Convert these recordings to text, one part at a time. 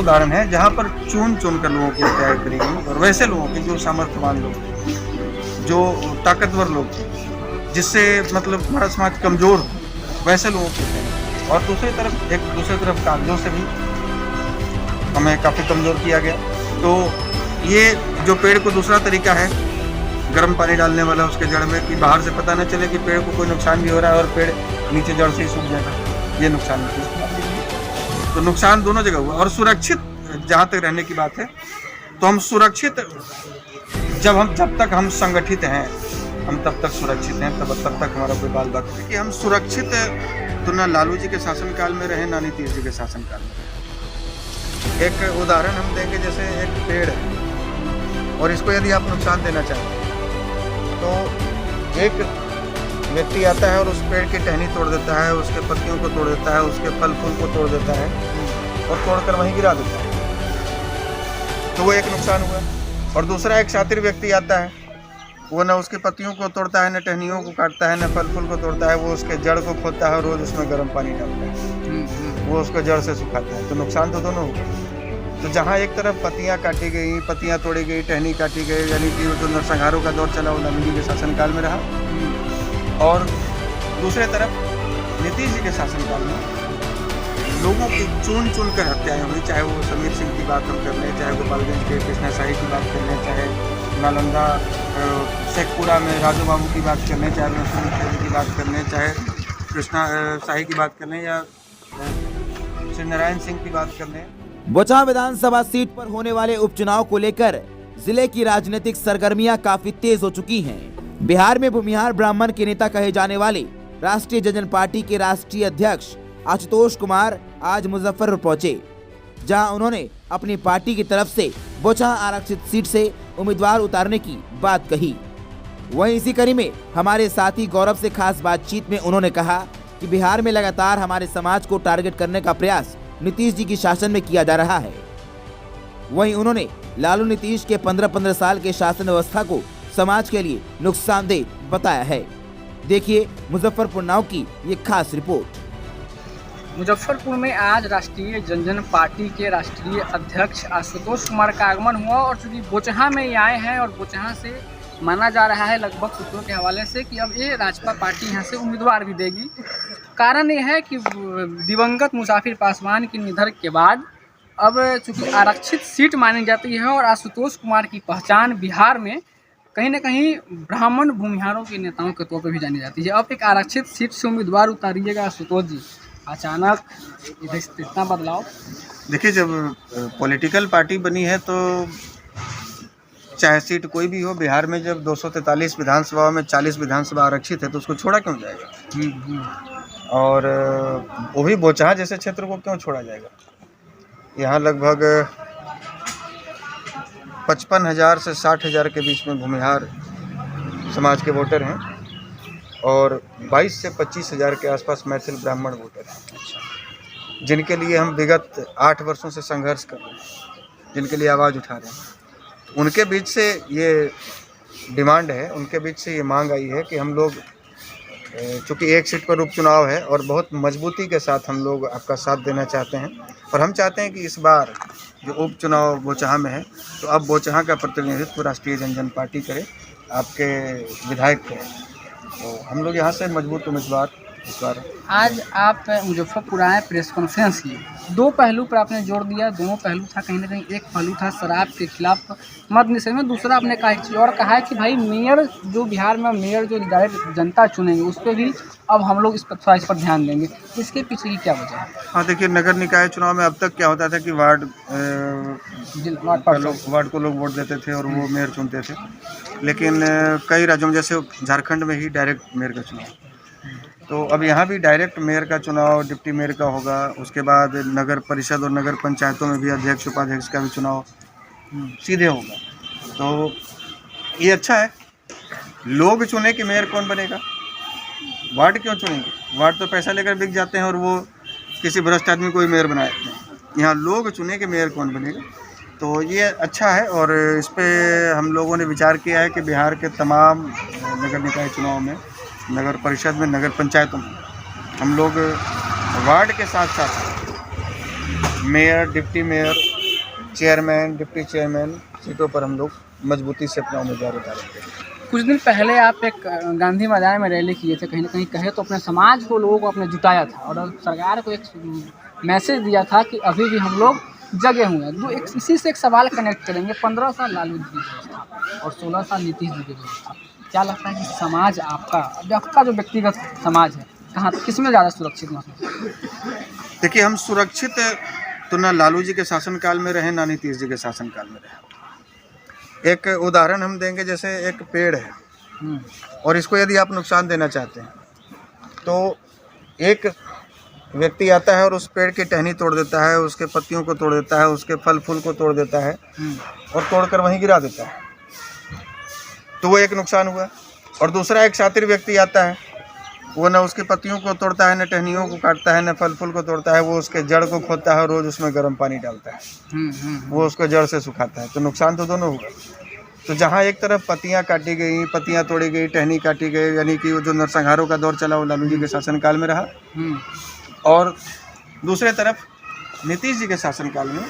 उदाहरण है जहाँ पर चुन कर लोगों की हत्याएं करी गई, और वैसे लोगों की जो सामर्थ्यवान लोग थे, जो ताकतवर लोग थे, जिससे मतलब हमारा समाज कमज़ोर हो, वैसे लोगों की हत्याएं। और दूसरी तरफ कागजों से भी हमें काफ़ी कमज़ोर किया गया। तो ये जो पेड़ को दूसरा तरीका है गर्म पानी डालने वाला उसके जड़ में, कि बाहर से पता न चले कि पेड़ को कोई नुकसान भी हो रहा है और पेड़ नीचे जड़ से ही सूख जाएगा, ये नुकसान है। तो नुकसान दोनों जगह हुआ। और सुरक्षित जहाँ तक रहने की बात है, तो हम सुरक्षित जब तक हम संगठित हैं, हम तब तक सुरक्षित हैं, तब तक हमारा कोई बाल बात नहीं कि हम सुरक्षित तो ना लालू जी के शासनकाल में रहे, ना नीतीश जी के शासनकाल में रहे। एक उदाहरण हम देंगे, जैसे एक पेड़ है और इसको यदि आप नुकसान देना चाहें तो एक व्यक्ति आता है और उस पेड़ की टहनी तोड़ देता है, उसके पत्तियों को तोड़ देता है, उसके फल फूल को तोड़ देता है और तोड़कर वहीं गिरा देता है, तो वो एक नुकसान हुआ। और दूसरा एक शातिर व्यक्ति आता है, वो न उसकी पत्तियों को तोड़ता है, न टहनियों को काटता है, न फल फूल को तोड़ता है, वो उसके जड़ को खोदता है और रोज उसमें गर्म पानी डालता है, वो उसको जड़ से सुखाता है। तो नुकसान तो दोनों हुए। तो जहाँ एक तरफ पत्तियाँ काटी गई, पत्तियाँ तोड़ी गई, टहनी काटी गई, यानी कि जो नरसंहारों का दौर चला वो लालू जी के शासनकाल में रहा, और दूसरे तरफ नीतीश जी के शासनकाल में लोगों की चुन कर हत्याएं हुई। चाहे वो समीर सिंह की बात हम कर लें, चाहे गोपालगंज के कृष्णा शाही की बात कर लें, चाहे नालंदा शेखपुरा में राजू बाबू की बात कर लें, चाहे लक्ष्मण की बात कर लें, चाहे कृष्णा शाही की बात कर लें, या श्री नारायण सिंह की बात कर लें। बोचहां विधानसभा सीट पर होने वाले उपचुनाव को लेकर जिले की राजनीतिक सरगर्मियां काफी तेज हो चुकी हैं। बिहार में भूमिहार ब्राह्मण के नेता कहे जाने वाले राष्ट्रीय जनता पार्टी के राष्ट्रीय अध्यक्ष आशुतोष कुमार आज मुजफ्फरपुर पहुंचे, जहां उन्होंने अपनी पार्टी की तरफ से बोचहां आरक्षित सीट से उम्मीदवार उतारने की बात कही। वहीं इसी कड़ी में हमारे साथी गौरव से खास बातचीत में उन्होंने कहा कि बिहार में लगातार हमारे समाज को टारगेट करने का प्रयास नीतीश जी की शासन में किया जा रहा है। वहीं उन्होंने लालू नीतीश के 15-15 साल के शासन व्यवस्था को समाज के लिए नुकसानदेह बताया है। देखिए मुजफ्फरपुर नाउ की ये खास रिपोर्ट। मुजफ्फरपुर में आज राष्ट्रीय जनता पार्टी के राष्ट्रीय अध्यक्ष आशुतोष कुमार का आगमन हुआ, और चूंकि बोचहां में ये आए हैं और बोचहां से माना जा रहा है लगभग सूत्रों के हवाले से कि अब ये राजपा पार्टी यहाँ से उम्मीदवार भी देगी। कारण ये है कि दिवंगत मुसाफिर पासवान के निधन के बाद अब चूंकि आरक्षित सीट मानी जाती है और आशुतोष कुमार की पहचान बिहार में कहीं ना कहीं ब्राह्मण भूमिहारों के नेताओं के तौर पर भी जानी जाती है। अब एक आरक्षित सीट से उम्मीदवार उतारिएगा आशुतोष जी, अचानक इतना बदलाव? देखिए, जब पॉलिटिकल पार्टी बनी है तो चाहे सीट कोई भी हो, बिहार में जब 243 विधानसभा में 40 विधानसभा आरक्षित है तो उसको छोड़ा क्यों जाएगा? और वो भी बोचहां जैसे क्षेत्र को क्यों छोड़ा जाएगा? यहाँ लगभग 55,000 से 60,000 के बीच में भूमिहार समाज के वोटर हैं और 22 से 25,000 के आसपास मैथिल ब्राह्मण वोटर हैं, जिनके लिए हम विगत 8 वर्षों से संघर्ष कर रहे हैं, जिनके लिए आवाज़ उठा रहे हैं। उनके बीच से ये डिमांड है, उनके बीच से ये मांग आई है कि हम लोग, चूँकि एक सीट पर उपचुनाव है और बहुत मजबूती के साथ हम लोग आपका साथ देना चाहते हैं, और हम चाहते हैं कि इस बार जो उपचुनाव बोचहां में है तो अब बोचहां का प्रतिनिधित्व राष्ट्रीय जनता पार्टी करे, आपके विधायक करें। तो हम लोग यहाँ से मजबूत उम्मीदवार इस बार। आज आप मुजफ्फरपुर आए, प्रेस कॉन्फ्रेंस की, दो पहलू पर आपने जोर दिया। दोनों पहलू था कहीं ना कहीं, एक पहलू था शराब के खिलाफ मत निषेध में, दूसरा आपने कहा एक चीज़ और कहा है कि भाई मेयर जो बिहार में मेयर जो डायरेक्ट जनता चुनेंगे उस पर भी अब हम लोग इस पर ध्यान देंगे। इसके पीछे की क्या वजह है? हाँ, देखिए, नगर निकाय चुनाव में अब तक क्या होता था कि वार्ड को लोग वोट देते थे और वो मेयर चुनते थे, लेकिन कई राज्यों में जैसे झारखंड में ही डायरेक्ट मेयर का चुनाव, तो अब यहाँ भी डायरेक्ट मेयर का चुनाव डिप्टी मेयर का होगा। उसके बाद नगर परिषद और नगर पंचायतों में भी अध्यक्ष उपाध्यक्ष का भी चुनाव सीधे होगा। तो ये अच्छा है। लोग चुने कि मेयर कौन बनेगा, वार्ड क्यों चुनेंगे? वार्ड तो पैसा लेकर बिक जाते हैं और वो किसी भ्रष्ट आदमी को ही मेयर बना देते हैं। यहाँ लोग चुने कि मेयर कौन बनेगा, तो ये अच्छा है। और इस पर हम लोगों ने विचार किया है कि बिहार के तमाम नगर निकाय चुनाव में, नगर परिषद में, नगर पंचायतों में हम लोग वार्ड के साथ साथ mayor, deputy mayor chairman, deputy chairman सीटों पर हम लोग मजबूती से अपना उम्मीदवार उतारेंगे। कुछ दिन पहले आप एक गांधी मैदान में रैली किए थे, कहीं ना कहीं कहे तो अपने समाज को, लोगों को आपने जुटाया था और सरकार को एक मैसेज दिया था कि अभी भी हम लोग जगे हुए हैं। इसी से एक सवाल कनेक्ट करेंगे। 15 साल लालू जी की व्यवस्था और 16 साल नीतीश जी की व्यवस्था, क्या लगता है कि समाज आपका जो व्यक्तिगत समाज है, कहाँ किस में ज़्यादा सुरक्षित महसूस? देखिए, हम सुरक्षित तो ना लालू जी के शासनकाल में रहे, ना नीतीश जी के शासनकाल में रहे। एक उदाहरण हम देंगे, जैसे एक पेड़ है और इसको यदि आप नुकसान देना चाहते हैं तो एक व्यक्ति आता है और उस पेड़ की टहनी तोड़ देता है, उसके पत्तियों को तोड़ देता है, उसके फल फूल को तोड़ देता है और तोड़कर वहीं गिरा देता है, तो वो एक नुकसान हुआ। और दूसरा एक शातिर व्यक्ति आता है, वो न उसकी पत्तियों को तोड़ता है, न टहनियों को काटता है, न फल फूल को तोड़ता है, वो उसके जड़ को खोदता है और रोज़ उसमें गर्म पानी डालता है, वो उसको जड़ से सुखाता है, तो नुकसान तो दोनों हुआ। तो जहाँ एक तरफ पत्तियाँ काटी गई, पत्तियाँ तोड़ी गई, टहनी काटी गई, यानी कि वो जो नरसंहारों का दौर चला वो लालू जी के शासनकाल में रहा, और दूसरे तरफ नीतीश जी के शासनकाल में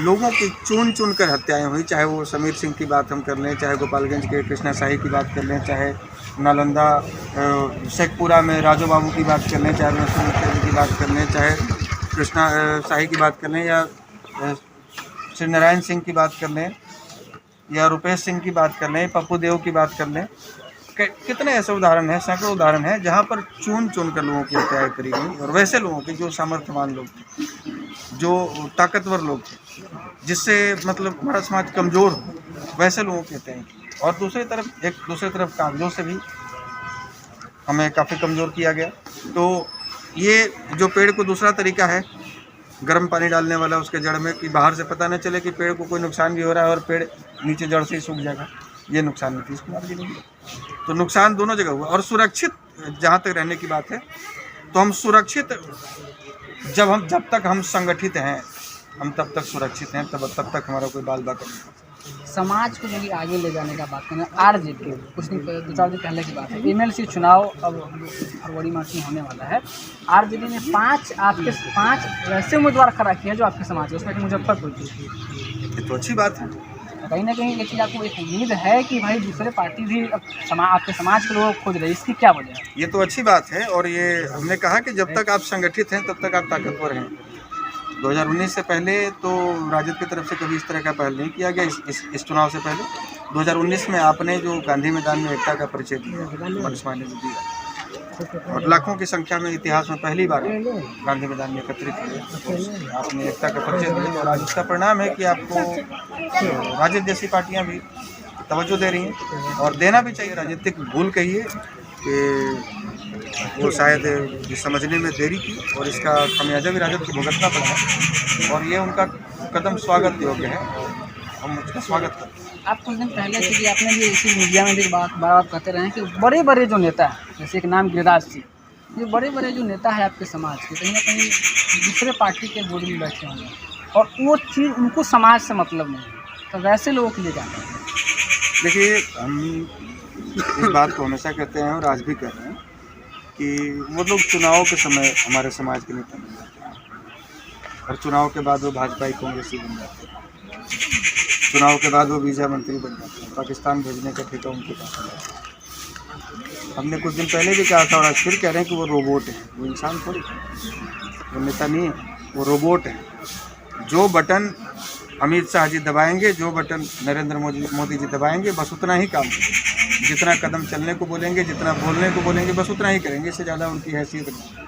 लोगों की चुन चुन कर हत्याएं हुई। चाहे वो समीर सिंह की बात हम कर लें, चाहे गोपालगंज के कृष्णा शाही की बात कर लें, चाहे नालंदा शेखपुरा में राजू बाबू की बात कर लें, चाहे नरसिंह की बात कर लें, चाहे कृष्णा शाही की बात कर लें, या श्री नारायण सिंह की बात कर लें, या रुपेश सिंह की बात कर लें, पप्पू देव की बात कर लें। कितने ऐसे उदाहरण हैं, सैकड़ों उदाहरण हैं जहाँ पर चुन चुन कर लोगों की हत्याएं करी गई। और वैसे लोगों की जो सामर्थ्यवान लोग थे, जो ताकतवर लोग थे, जिससे मतलब हमारा समाज कमज़ोर हो, वैसे लोगों की हत्याएं की। और दूसरी तरफ कागजों से भी हमें काफ़ी कमज़ोर किया गया। तो ये जो पेड़ को दूसरा तरीका है गर्म पानी डालने वाला उसके जड़ में, कि बाहर से पता न चले कि पेड़ को कोई नुकसान भी हो रहा है और पेड़ नीचे जड़ से ही सूख जाएगा, ये नुकसान नीतीश कुमार जी ने किया। तो नुकसान दोनों जगह हुआ। और सुरक्षित जहाँ तक रहने की बात है, तो हम सुरक्षित जब तक हम संगठित हैं, हम तब तक सुरक्षित हैं, तब तक हमारा कोई बाल बाका नहीं। समाज को जो आगे ले जाने का बात करें, आरजेडी कुछ दिन 2-4 दिन पहले की बात है, एमएलसी चुनाव अब फरवरी मार्च में होने वाला है। आरजेडी ने 5 ऐसे उम्मीदवार खड़ा किए हैं जो आपके समाज है, उसमें कि मुजफ्फरपुर की। ये तो अच्छी बात है। कहीं ना कहीं लेकिन आपको एक उम्मीद है कि भाई दूसरे पार्टी भी अब आपके समाज के लोग खोज रहे हैं, इसकी क्या वजह है? ये तो अच्छी बात है, और ये हमने कहा कि जब तक आप संगठित हैं तब तक आप ताकतवर हैं। 2019 से पहले तो राजद की तरफ से कभी इस तरह का पहल नहीं किया गया। इस चुनाव से पहले 2019 में आपने जो गांधी मैदान में एकता का परिचय दिया, मनसमा ने दिया, और लाखों की संख्या में इतिहास में पहली बार गांधी मैदान में एकत्रित हुए, आपने एकता का परिचय दिया। और आज इसका परिणाम है कि आपको राजद जैसी पार्टियां भी तवज्जो दे रही हैं, और देना भी चाहिए। राजनीतिक भूल कहिए कि वो शायद ये समझने में देरी की, और इसका खमियाजा भी राजद को भुगतना पड़ा है, और ये उनका कदम स्वागत योग्य है, हम उसका स्वागत करते हैं। आप कुछ दिन पहले से भी आपने भी इसी मीडिया में भी बार कहते रहे हैं कि बड़े बड़े जो नेता हैं, जैसे एक नाम गिरिराज सिंह, ये बड़े बड़े जो नेता है आपके समाज के, कहीं ना कहीं दूसरे पार्टी के बोर्ड में बैठे होंगे, और वो चीज़ उनको समाज से मतलब नहीं है, तो वैसे लोगों के लिए जाना है। देखिए, हम इस बात को हमेशा कहते हैं और आज भी कह रहे हैं कि वो लोग चुनाव के समय हमारे समाज के नेता बन जाते हैं, और चुनाव के बाद वो भाजपाई कांग्रेसी बन जाते हैं, चुनाव के बाद वो वीज़ा मंत्री बन जाते हैं, पाकिस्तान भेजने का ठेका उनके पास आ जाता है। हमने कुछ दिन पहले भी कहा था और आज फिर कह रहे हैं कि वो रोबोट है, वो इंसान थोड़ी है, वो नेता नहीं है, वो रोबोट है। जो बटन अमित शाह जी दबाएंगे, जो बटन नरेंद्र मोदी जी दबाएंगे, बस उतना ही काम करेंगे। जितना कदम चलने को बोलेंगे, जितना बोलने को बोलेंगे, बस उतना ही करेंगे। इससे ज़्यादा उनकी हैसियत नहीं,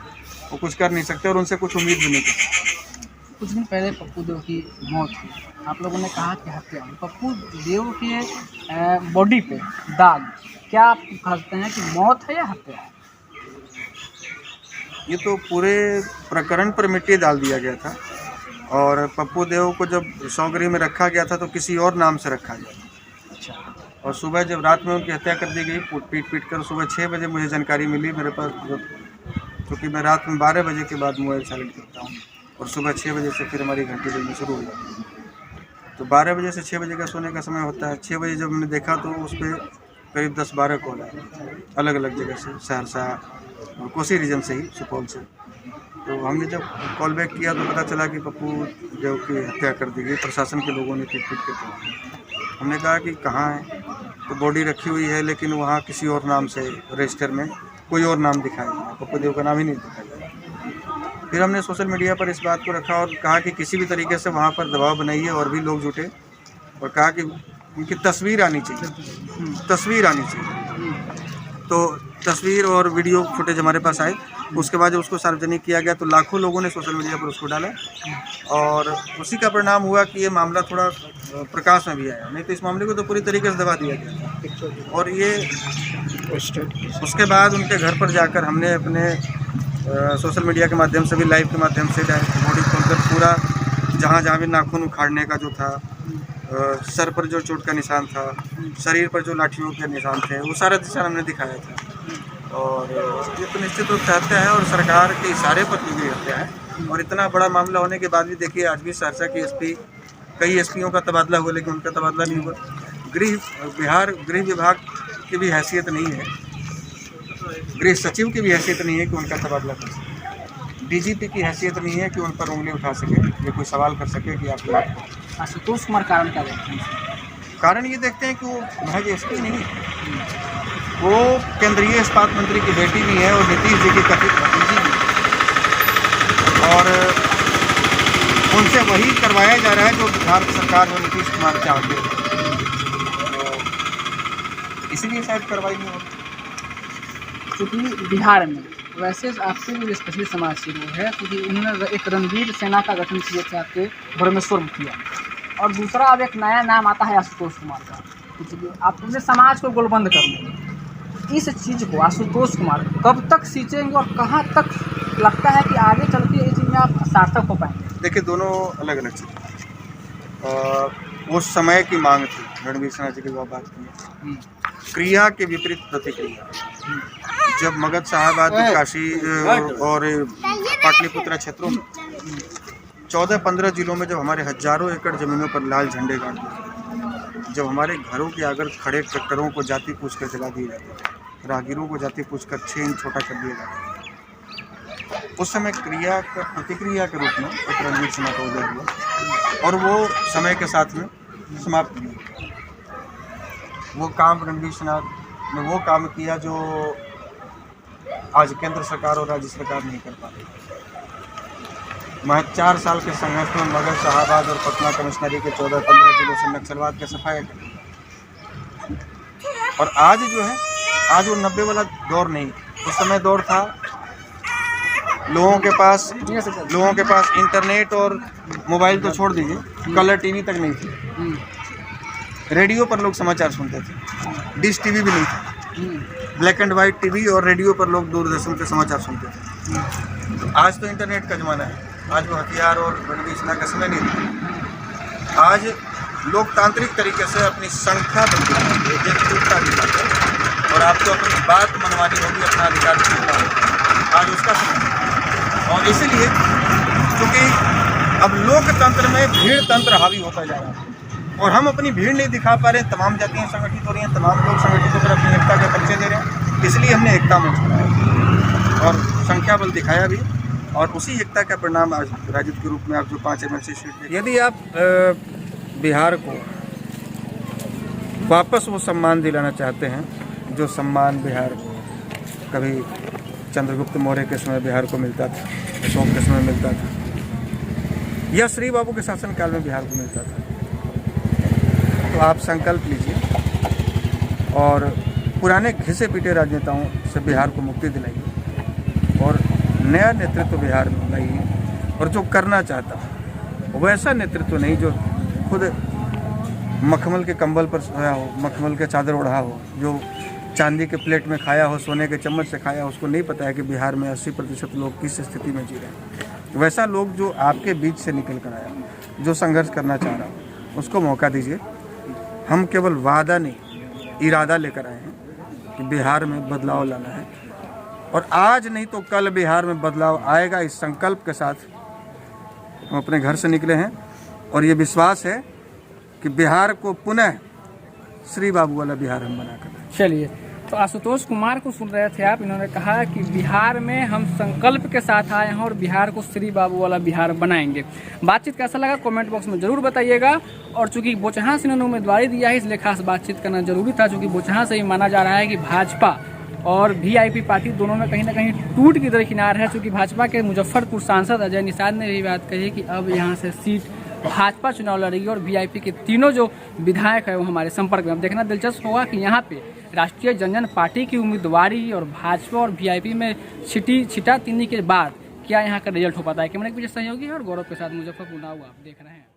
वो कुछ कर नहीं सकते और उनसे कुछ उम्मीद भी नहीं कर सकते। कुछ दिन पहले पप्पू देव की मौत हुई, आप लोगों ने कहा कि हत्या हुई। पप्पू देव के बॉडी पे दाग, क्या आप कहते हैं कि मौत है या हत्या है? ये तो पूरे प्रकरण पर मिट्टी डाल दिया गया था, और पप्पू देव को जब सौगरी में रखा गया था तो किसी और नाम से रखा गया था। अच्छा। और सुबह जब रात में उनकी हत्या कर दी गई, पीट कर, सुबह 6 बजे मुझे जानकारी मिली मेरे पास, क्योंकि मैं रात में 12 बजे के बाद मोबाइल साइलेंट करता हूँ, और सुबह 6 बजे से फिर हमारी घंटी बजनी शुरू हो जाती है। तो 12 बजे से 6 बजे का सोने का समय होता है। 6 बजे जब मैंने देखा तो उस पर करीब 10-12 कॉल आए, अलग अलग जगह से, सहरसा और कोसी रीजन से ही, सुपौल से। तो हमने जब कॉल बैक किया तो पता चला कि पप्पू देव की हत्या कर दी गई, प्रशासन के लोगों ने पीट के। तो हमने कहा कि कहाँ है, तो बॉडी रखी हुई है लेकिन वहाँ किसी और नाम से रजिस्टर में कोई और नाम दिखाया गया, पप्पू देव का नाम ही नहीं दिखाया गया। फिर हमने सोशल मीडिया पर इस बात को रखा और कहा कि किसी भी तरीके से वहाँ पर दबाव बनाइए और भी लोग जुटे और कहा कि उनकी तस्वीर आनी चाहिए। तो तस्वीर और वीडियो फुटेज हमारे पास आए। उसके बाद जब उसको सार्वजनिक किया गया तो लाखों लोगों ने सोशल मीडिया पर उसको डाला और उसी का परिणाम हुआ कि ये मामला थोड़ा प्रकाश में भी आया, नहीं तो इस मामले को तो पूरी तरीके से दबा दिया गया। और ये उसके बाद उनके घर पर जाकर हमने अपने सोशल मीडिया के माध्यम से भी, लाइव के माध्यम से बॉडी खोलकर पूरा जहाँ जहाँ भी नाखून उखाड़ने का जो था, सर पर जो चोट का निशान था, शरीर पर जो लाठियों के निशान थे, वो सारा निशान हमने दिखाया था। और ये तो निश्चित रूप से हत्या है और सरकार के इशारे पर की गई हत्या है। और इतना बड़ा मामला होने के बाद भी देखिए आज भी सहरसा के एसपी, कई एसपीओं का तबादला हुआ लेकिन उनका तबादला नहीं हुआ। बिहार गृह विभाग की भी हैसियत नहीं है, गृह सचिव की भी हैसियत नहीं है कि उनका तबादला कर सके, डीजीपी की हैसियत नहीं है कि उन पर उंगली उठा सके, ये कोई सवाल कर सके कि आप आशुतोष कुमार कारण क्या देखते हैं? कारण ये देखते हैं कि वो महज एसपी नहीं, वो केंद्रीय इस्पात मंत्री की बेटी भी है और नीतीश जी की कथित भतीजी भी है। और उनसे वही करवाया जा रहा है जो बिहार सरकार में नीतीश कुमार चाहते हैं, इसीलिए शायद कार्रवाई नहीं होती। क्योंकि बिहार में वैसे आपके जो स्पेशली समाज से वो है, क्योंकि उन्होंने एक रणवीर सेना का गठन किया थे आपके भुवनेश्वर मुखिया, और दूसरा अब एक नया नाम आता है आशुतोष कुमार का। इसलिए आप पूरे समाज को गोलबंद करने इस चीज़ को आशुतोष कुमार कब तक सींचेंगे और कहाँ तक लगता है कि आगे चल के इस चीज़ में आप सार्थक हो पाएंगे? देखिए दोनों अलग अलग चीज़, उस समय की मांग थी, रणवीर सेना जी की बात की, क्रिया के विपरीत प्रतिक्रिया। जब मगध साहबाद, काशी और पाटलिपुत्रा क्षेत्रों में 14-15 जिलों में जब हमारे हजारों एकड़ ज़मीनों पर लाल झंडे गाड़ दिए, जब हमारे घरों के आगे खड़े ट्रैक्टरों को जाति पूछ कर जला दिए जाते, राहगीरों को जाति पूछ कर 6 इंच छोटा कर दिया जाता, उस समय क्रिया का प्रतिक्रिया के रूप में एक रणवीर सेना का उदय हुआ और वो समय के साथ में समाप्त भी हुआ। वो काम रणवीर सेना ने वो काम किया जो आज केंद्र सरकार और राज्य सरकार नहीं कर पा रही। महज 4 साल के संघर्ष में मगध शाहाबाद और पटना कमिश्नरी के 14-15 जिलों से नक्सलवाद के सफाया कर। और आज जो है, आज वो 90 वाला दौर नहीं, उस समय दौर था लोगों के पास इंटरनेट और मोबाइल तो छोड़ दीजिए, कलर टीवी तक नहीं थी। रेडियो पर लोग समाचार सुनते थे, डिश टीवी भी नहीं था, ब्लैक एंड वाइट टीवी और रेडियो पर लोग दूरदर्शन के समाचार सुनते थे। आज तो इंटरनेट का ज़माना है, आज वो हथियार और रणवीर सेना का समय नहीं था। आज लोकतांत्रिक तरीके से अपनी संख्या बनती है और आपको अपनी बात मनवानी होगी, अपना अधिकार छीनना होगा, आज उसका समय है। और इसीलिए क्योंकि अब लोकतंत्र में भीड़ तंत्र हावी होता जा रहा है और हम अपनी भीड़ नहीं दिखा पा रहे, तमाम जातियाँ संगठित हो रही हैं, तमाम लोग संगठित होकर अपनी एकता के परिचय दे रहे हैं, इसलिए हमने एकता मंच बनाया और संख्या बल दिखाया भी, और उसी एकता का परिणाम आज राजद के रूप में आप जो 5 एमएलसी सीट। यदि आप बिहार को वापस वो सम्मान दिलाना चाहते हैं जो सम्मान बिहार कभी चंद्रगुप्त मौर्य के समय बिहार को मिलता था, अशोक के समय मिलता था, या श्री बाबू के शासनकाल में बिहार को मिलता था, तो आप संकल्प लीजिए और पुराने घिसे पीटे राजनेताओं से बिहार को मुक्ति दिलाइए और नया नेतृत्व बिहार में लाइए। और जो करना चाहता हो वैसा नेतृत्व नहीं जो खुद मखमल के कंबल पर सोया हो, मखमल के चादर ओढ़ा हो, जो चांदी के प्लेट में खाया हो, सोने के चम्मच से खाया हो, उसको नहीं पता है कि बिहार में 80% लोग किस स्थिति में जी रहे हैं। वैसा लोग जो आपके बीच से निकल कर आया, जो संघर्ष करना चाह रहा हो, उसको मौका दीजिए। हम केवल वादा नहीं, इरादा लेकर आए हैं कि बिहार में बदलाव लाना है और आज नहीं तो कल बिहार में बदलाव आएगा। इस संकल्प के साथ हम अपने घर से निकले हैं और ये विश्वास है कि बिहार को पुनः श्री बाबू वाला बिहार हम बना कर। चलिए तो आशुतोष कुमार को सुन रहे थे आप। इन्होंने कहा कि बिहार में हम संकल्प के साथ आए हैं और बिहार को श्री बाबू वाला बिहार बनाएंगे। बातचीत कैसा लगा कमेंट बॉक्स में जरूर बताइएगा। और चूंकि बोचहां से इन्होंने उम्मीदवारी दिया है, इसलिए खास बातचीत करना जरूरी था। चूंकि बोचहां से ही माना जा रहा है कि भाजपा और वीआईपी पार्टी दोनों में कहीं ना कहीं टूट की दरकिनार है। चूंकि भाजपा के मुजफ्फरपुर सांसद अजय निषाद ने भी बात कही कि अब यहाँ से सीट भाजपा चुनाव लड़ेगी और वीआईपी के तीनों जो विधायक है वो हमारे संपर्क में। अब देखना दिलचस्प होगा कि यहाँ पे राष्ट्रीय जनजन पार्टी की उम्मीदवारी और भाजपा और वीआईपी में छिटातीनी के बाद क्या यहाँ का रिजल्ट हो पाता है। कैमरे के पीछे सहयोगी और गौरव के साथ मुजफ्फरपुर नाऊ आप देख रहे हैं।